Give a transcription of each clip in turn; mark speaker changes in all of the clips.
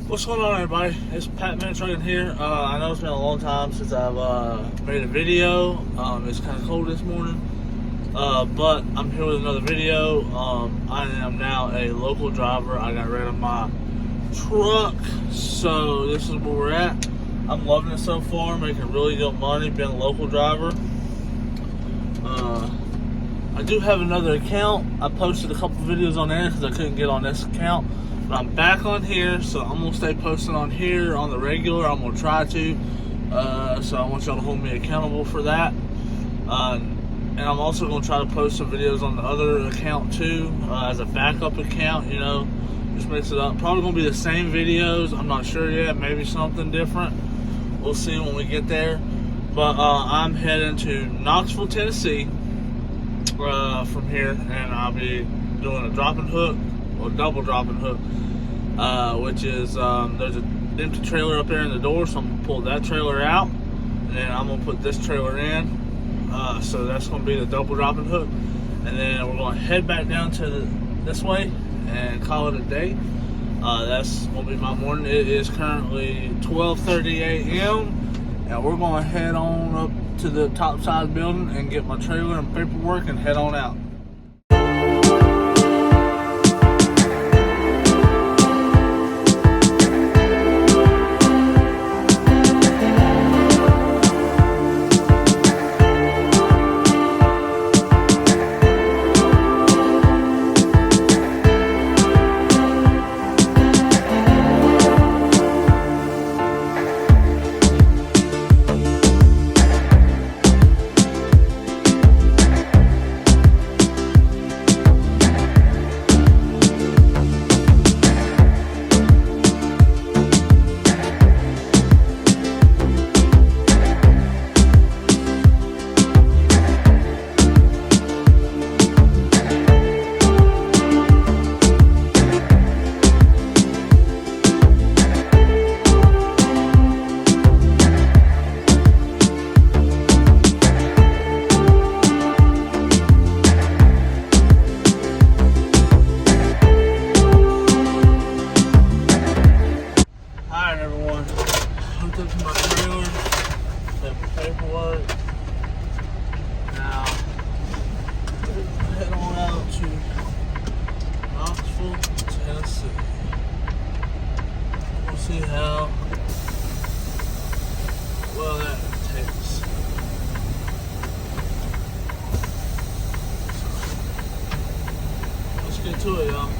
Speaker 1: What's going on, everybody? It's Pat Trucking here. I know it's been a long time since I've made a video. It's kind of cold this morning, but I'm here with another video. I am now a local driver. I got rid of my truck, so this is where we're at. I'm loving it so far, making really good money being a local driver. I do have another account. I posted a couple videos on there because I couldn't get on this account. But I'm back on here, so I'm going to stay posting on here on the regular. I'm going to try to. So I want y'all to hold me accountable for that. And I'm also going to try to post some videos on the other account too, as a backup account, you know. Just mix it up. Probably going to be the same videos. I'm not sure yet. Maybe something different. We'll see when we get there. But I'm heading to Knoxville, Tennessee from here. And I'll be doing a drop and hook. Or double drop and hook, which is there's an empty trailer up there in the door, so I'm gonna pull that trailer out, and then I'm gonna put this trailer in. So that's gonna be the double drop and hook, and then we're gonna head back down to this way and call it a day. That's gonna be my morning. It is currently 12:30 a.m. and we're gonna head on up to the top side of the building and get my trailer and paperwork and head on out. Hooked up to my trailer, got the paperwork. Now, head on out to Knoxville, Tennessee. We'll see how well that takes. So, let's get to it, y'all.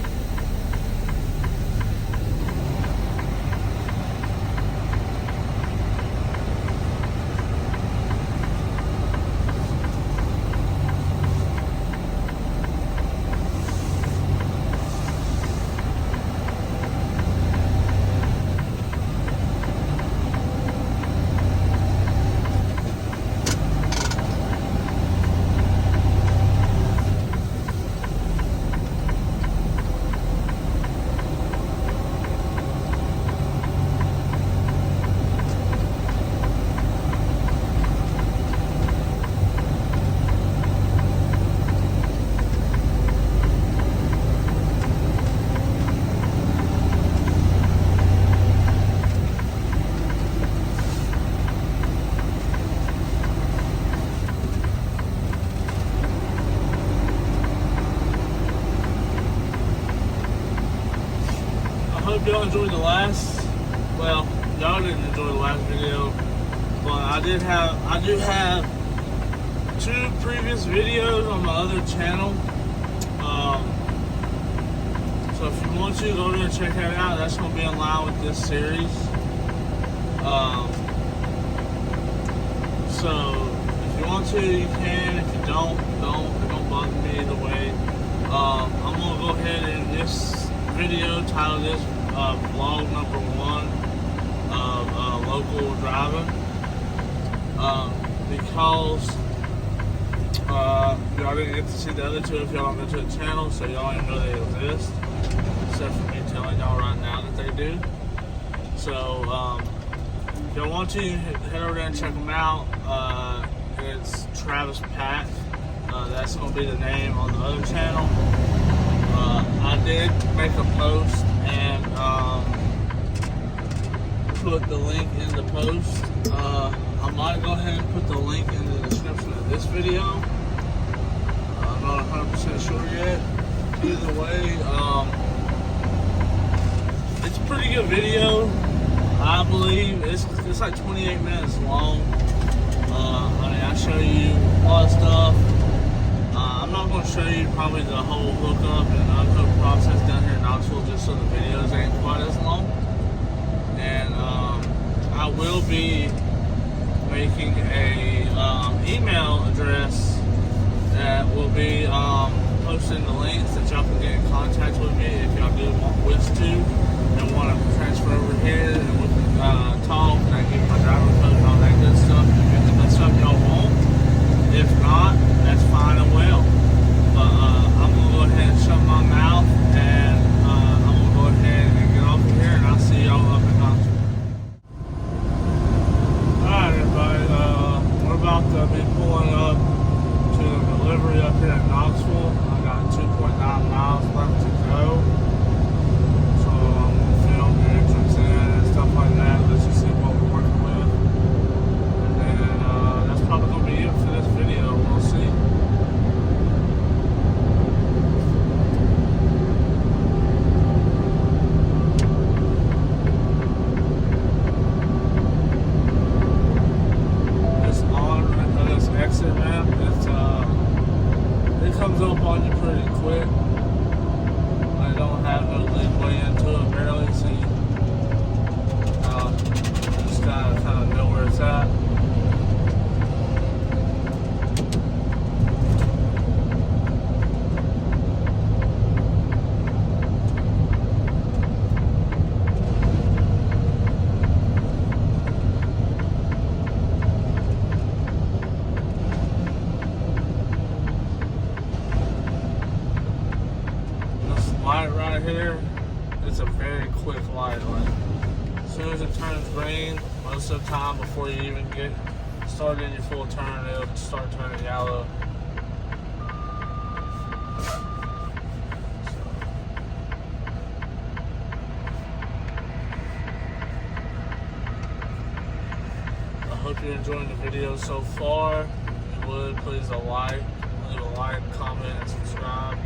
Speaker 1: I hope y'all enjoyed the last, well, y'all didn't enjoy the last video, but I do have 2 previous videos on my other channel. So if you want to, go there and check that out. That's going to be in line with this series. So if you want to, you can. If you don't. It don't bother me either way. I'm going to go ahead and this video, title this vlog number 1 of local driving, because y'all didn't get to see the other 2 if y'all don't go to the channel, so y'all didn't know they exist, except for me telling y'all right now that they do. So if y'all want to, head over there and check them out. It's Travis Pack. That's going to be the name on the other channel. I did make a post and put the link in the post. I might go ahead and put the link in the description of this video. I'm not 100% sure yet. Either way, it's a pretty good video. I believe it's like 28 minutes long. I mean, I show you a lot of stuff. I'm not going to show you probably the whole hookup and unhook process down here in Knoxville, just so the videos ain't quite as long. And I will be making a email address that will be posting the links that y'all can get in contact with me if y'all do wish to and want to transfer over here, and we can talk and I give you my driver code and all that good stuff. If that's something y'all want, if not, that's fine and well. But I'm gonna go ahead and shut my mouth, and I'm gonna go ahead and get off of here, and I'll see y'all up in Knoxville. Alright, everybody, we're about to be pulling up to the delivery up here in Knoxville. I got 2.9 miles left to go. So I'm gonna film the entrance in and stuff like that. Let's just see what we're working with. And then that's probably gonna be it for this video. We'll see. This exit ramp, it comes up on you pretty quick. I don't have no leeway into it barely, so you just kind of know where it's at. Light right here, it's a very quick light. Like, as soon as it turns green, most of the time before you even get started in your full turn, it'll start turning yellow. I hope you're enjoying the video so far. If you would, please leave a like, comment, and subscribe.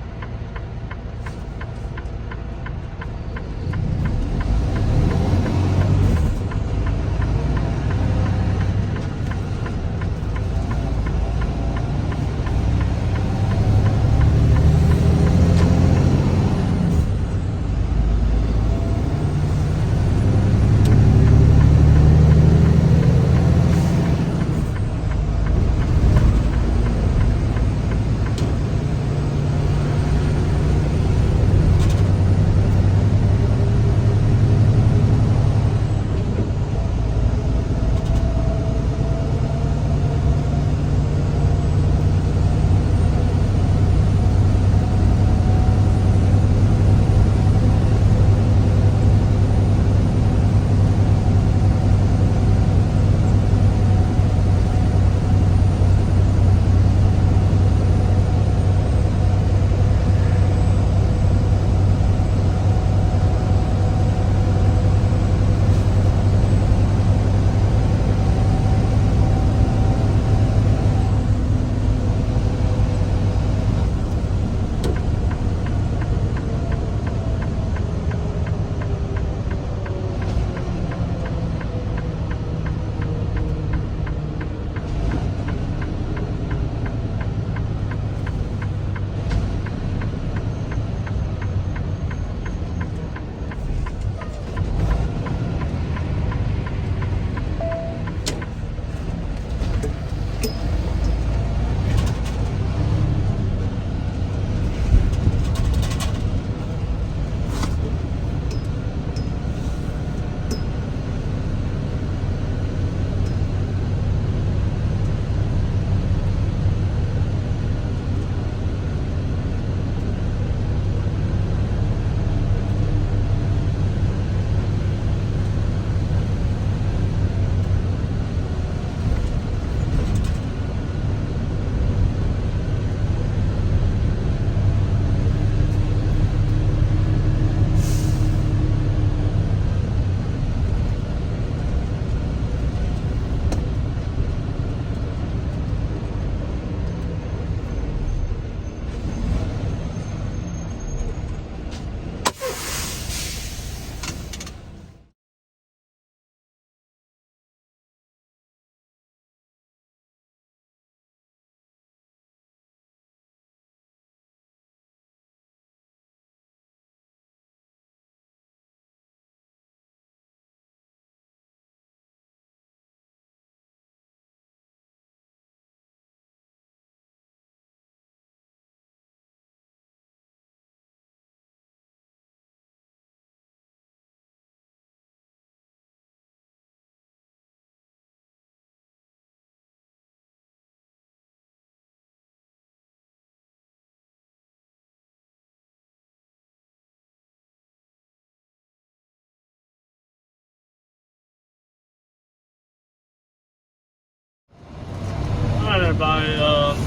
Speaker 1: by, as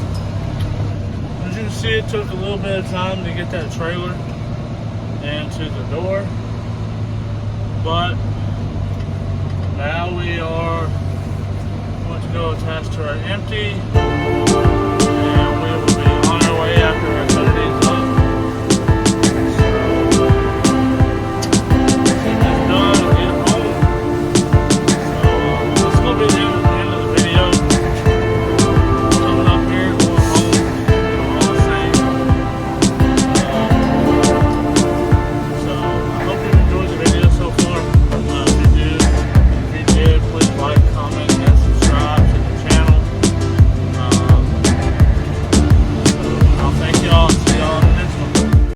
Speaker 1: you can see, it took a little bit of time to get that trailer into the door, but now we are going to go attach to our empty, and we will be on our way after that.